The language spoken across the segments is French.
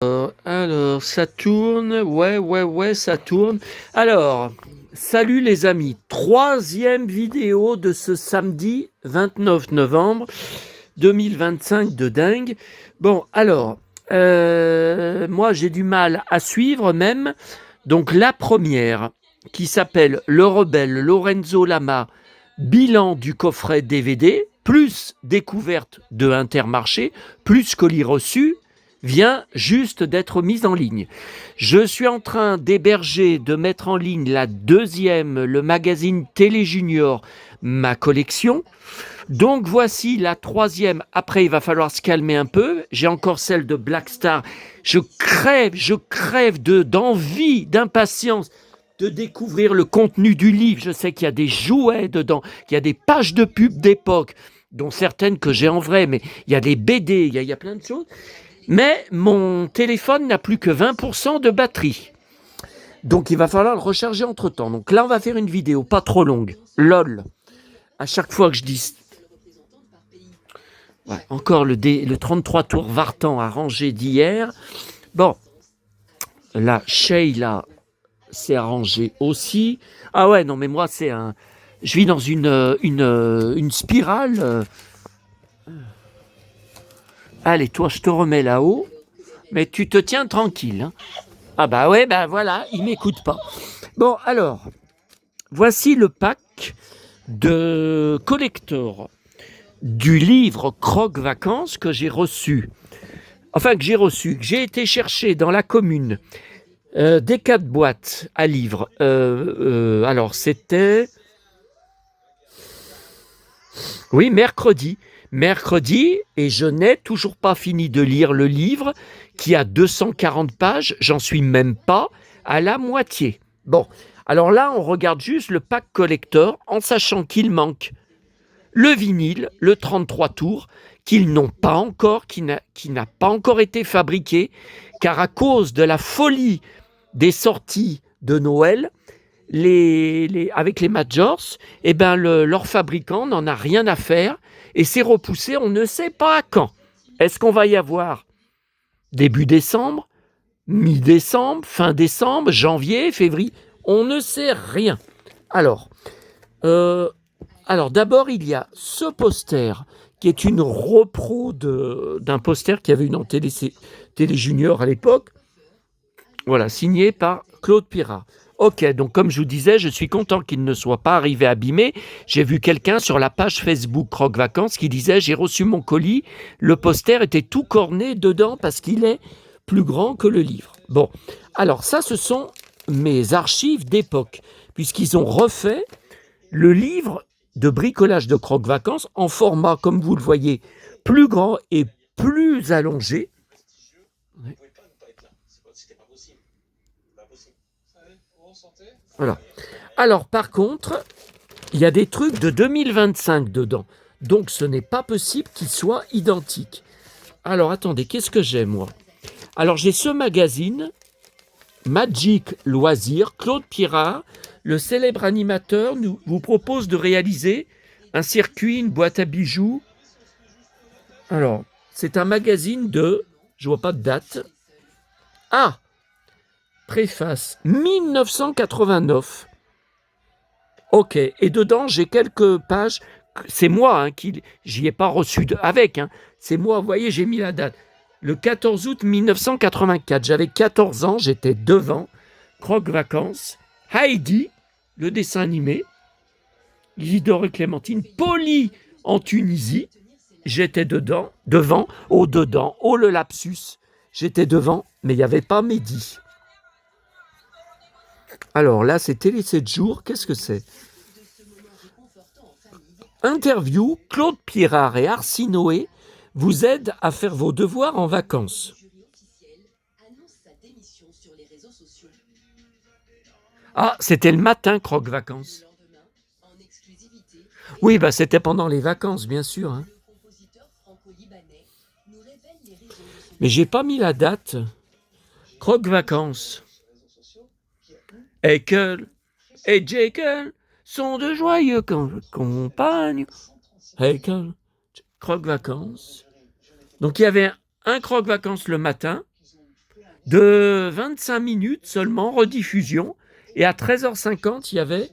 Alors, ça tourne, ouais, ça tourne. Alors, salut les amis, troisième vidéo de ce samedi 29 novembre 2025 de dingue. Bon, alors, moi j'ai du mal à suivre même. Donc la première, qui s'appelle Le Rebelle Lorenzo Lama, bilan du coffret DVD, plus découverte de Intermarché, plus colis reçu, vient juste d'être mise en ligne. Je suis en train d'héberger, de mettre en ligne la deuxième, le magazine Télé Junior, ma collection. Donc voici la troisième. Après, il va falloir se calmer un peu. J'ai encore celle de Black Star. Je crève d'envie, d'impatience de découvrir le contenu du livre. Je sais qu'il y a des jouets dedans, qu'il y a des pages de pub d'époque, dont certaines que j'ai en vrai, mais il y a des BD, il y a plein de choses. Mais mon téléphone n'a plus que 20% de batterie. Donc il va falloir le recharger entre-temps. Donc là, on va faire une vidéo pas trop longue. LOL. À chaque fois que je dis... Ouais, encore le 33 tours Vartan arrangé d'hier. Bon, là, Sheila s'est arrangé aussi. Ah ouais, non, mais moi, c'est un... Je vis dans une spirale. Allez, toi, je te remets là-haut. Mais tu te tiens tranquille. Hein. Ah bah ouais, bah voilà, il m'écoute pas. Bon, alors, voici le pack de collector du livre Croque Vacances que j'ai reçu. Enfin, que j'ai été chercher dans la commune des 4 boîtes à livres. Alors, c'était... Oui, mercredi. Mercredi, et je n'ai toujours pas fini de lire le livre qui a 240 pages. J'en suis même pas à la moitié. Bon, alors là, on regarde juste le pack collector en sachant qu'il manque le vinyle, le 33 tours, qu'ils n'ont pas encore, qui n'a pas encore été fabriqué, car à cause de la folie des sorties de Noël, avec les majors, eh ben leur fabricant n'en a rien à faire et c'est repoussé, on ne sait pas à quand. Est-ce qu'on va y avoir début décembre, mi-décembre, fin décembre, janvier, février? On ne sait rien. Alors, d'abord, il y a ce poster qui est une repro d'un poster qu'il y avait eu dans Télé Junior à l'époque. Voilà, signé par Claude Pirat. Ok, donc comme je vous disais, je suis content qu'il ne soit pas arrivé abîmé. J'ai vu quelqu'un sur la page Facebook Croque Vacances qui disait « J'ai reçu mon colis, le poster était tout corné dedans parce qu'il est plus grand que le livre. » Bon, alors ça, ce sont mes archives d'époque, puisqu'ils ont refait le livre de bricolage de Croque Vacances en format, comme vous le voyez, plus grand et plus allongé. Voilà. Alors, par contre, il y a des trucs de 2025 dedans. Donc, ce n'est pas possible qu'ils soient identiques. Alors, attendez, qu'est-ce que j'ai, moi? Alors, j'ai ce magazine, Magic Loisirs, Claude Pirard, le célèbre animateur, vous propose de réaliser un circuit, une boîte à bijoux. Alors, c'est un magazine de... Je vois pas de date. Ah! Préface 1989. Ok, et dedans, j'ai quelques pages. C'est moi qui... J'y ai pas reçu avec. C'est moi, vous voyez, j'ai mis la date. Le 14 août 1984. J'avais 14 ans, j'étais devant. Croque Vacances. Heidi, le dessin animé. Isidore et Clémentine. Polly en Tunisie. J'étais devant. Oh, le lapsus. J'étais devant, mais il n'y avait pas Mehdi. Alors là, c'est Télé 7 jours. Qu'est-ce que c'est? Interview, Claude Pirard et Arsinoé vous aident à faire vos devoirs en vacances. Ah, c'était le matin, Croque Vacances. Oui, bah c'était pendant les vacances, bien sûr. Mais j'ai pas mis la date. Croque Vacances. Ekel et Jekyll sont de joyeux compagnes. Ekel, Croque Vacances. Donc il y avait un Croque Vacances le matin, de 25 minutes seulement, rediffusion. Et à 13h50, il y avait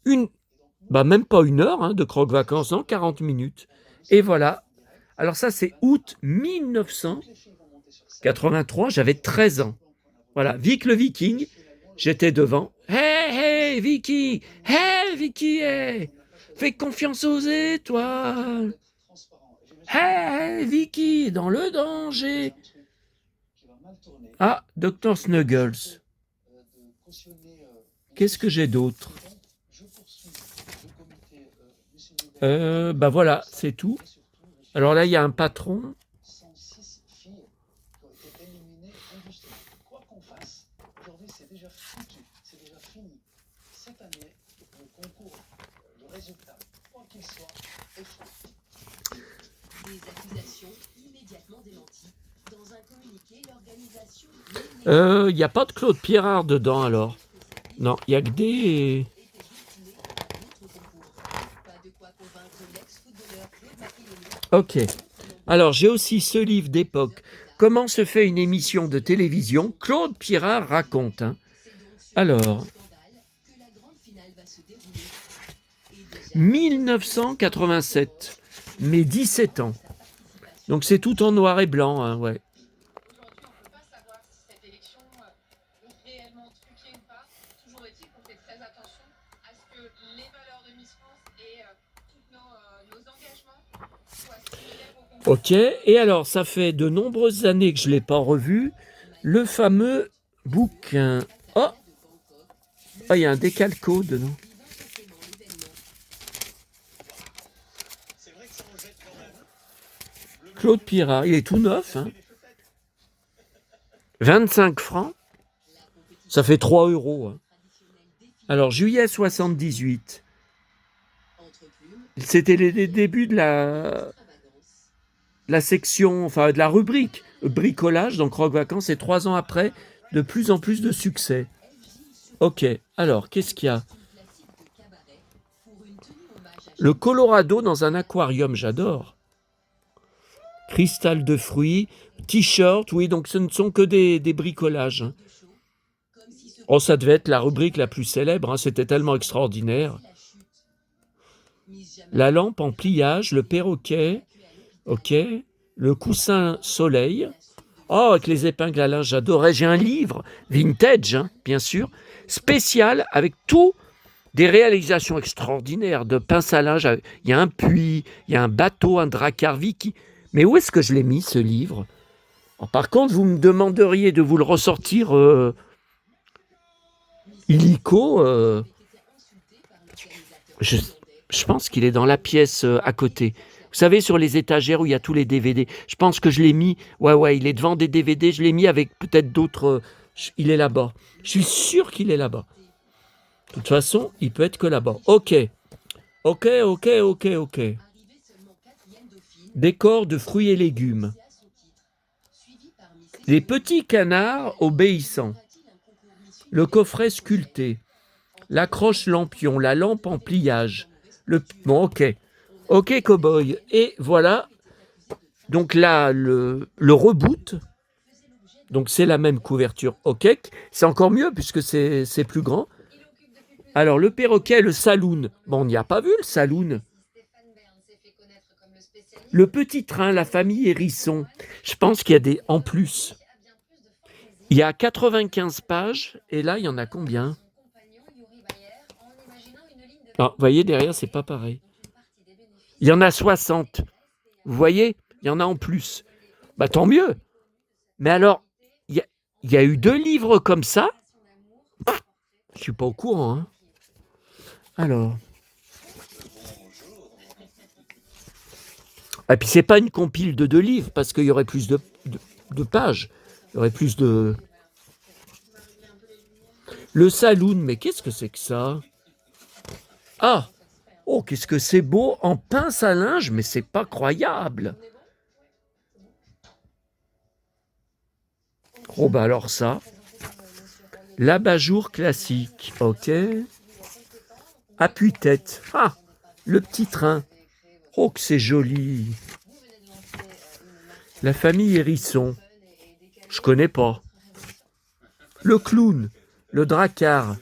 même pas une heure de croque-vacances, non, 40 minutes. Et voilà. Alors ça, c'est août 1983, j'avais 13 ans. Voilà, Vic le Viking, j'étais devant. Hey, hey, Vicky! Hey, Vicky, hey! Fais confiance aux étoiles! Hey, Vicky, dans le danger! Ah, Dr Snuggles. Qu'est-ce que j'ai d'autre? Voilà, c'est tout. Alors là, il y a un patron. Il n'y a pas de Claude Pierrard dedans alors. Non, il n'y a que des... Ok. Alors, j'ai aussi ce livre d'époque. Comment se fait une émission de télévision? Claude Pierrard raconte. Alors, 1987, mes 17 ans. Donc c'est tout en noir et blanc, ouais. Ok, et alors ça fait de nombreuses années que je ne l'ai pas revu, le fameux bouquin. Oh, il y a un décalco dedans. Claude Pierrard, il est tout neuf. 25 francs, ça fait 3 €. Alors, juillet 78, c'était les débuts de la section, enfin de la rubrique bricolage, donc Rock Vacances, et 3 ans après, de plus en plus de succès. Ok, alors, qu'est-ce qu'il y a? Le Colorado dans un aquarium, j'adore. Cristal de fruits, t-shirt, oui, donc ce ne sont que des bricolages. Oh, ça devait être la rubrique la plus célèbre, c'était tellement extraordinaire. La lampe en pliage, le perroquet, ok, le coussin soleil. Oh, avec les épingles à linge, j'adorais. J'ai un livre, vintage, bien sûr, spécial, avec tout des réalisations extraordinaires de pince à linge. Il y a un puits, il y a un bateau, un dracar Vicky. Mais où est-ce que je l'ai mis, ce livre? Par contre, vous me demanderiez de vous le ressortir illico. Je pense qu'il est dans la pièce à côté. Vous savez, sur les étagères où il y a tous les DVD. Je pense que je l'ai mis. Ouais, il est devant des DVD. Je l'ai mis avec peut-être d'autres. Il est là-bas. Je suis sûr qu'il est là-bas. De toute façon, il peut être que là-bas. Ok. Décor de fruits et légumes. Les petits canards obéissants. Le coffret sculpté. L'accroche lampion. La lampe en pliage. Bon, ok, cowboy. Et voilà. Donc là, le reboot. Donc c'est la même couverture. Ok. C'est encore mieux puisque c'est plus grand. Alors le perroquet, le saloon. Bon, on n'y a pas vu le saloon. Le petit train, la famille Hérisson. Je pense qu'il y a des en plus. Il y a 95 pages et là, il y en a combien? Vous voyez, derrière, c'est pas pareil. Il y en a 60. Vous voyez, il y en a en plus. Tant mieux. Mais alors, il y a eu 2 livres comme ça. Je suis pas au courant. Alors. Et puis, c'est pas une compile de 2 livres parce qu'il y aurait plus de pages. Il y aurait plus de... Le saloon, mais qu'est-ce que c'est que ça? Ah! Oh, qu'est-ce que c'est beau en pince à linge, mais c'est pas croyable. Oh, alors ça. L'abat-jour classique, ok. Appuie-tête. Ah! Le petit train. Oh, que c'est joli. La famille Hérisson. Je connais pas. Le clown, le dracard.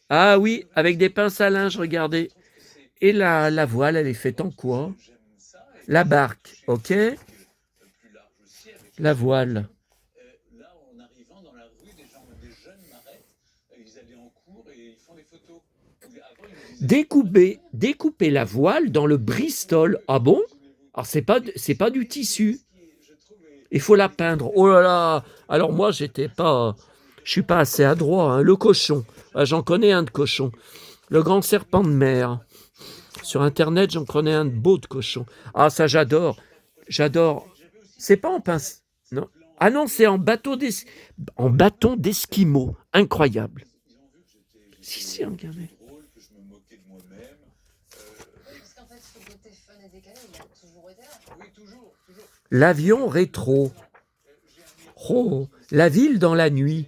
Ah oui, avec des pinces à linge, regardez. Et la voile, elle est faite en quoi? La barque, ok? La voile. Découper la voile dans le Bristol. Ah bon? Alors c'est pas du tissu. Il faut la peindre. Oh là là. Alors moi je suis pas assez adroit. Hein. Le cochon. Ah, j'en connais un de cochon. Le grand serpent de mer. Sur internet j'en connais un de beau de cochon. Ah ça j'adore. J'adore. C'est pas en pince. Non. Ah non, c'est en bâton d'esquimau. Incroyable. Si, regardez. L'avion rétro. Oh, la ville dans la nuit.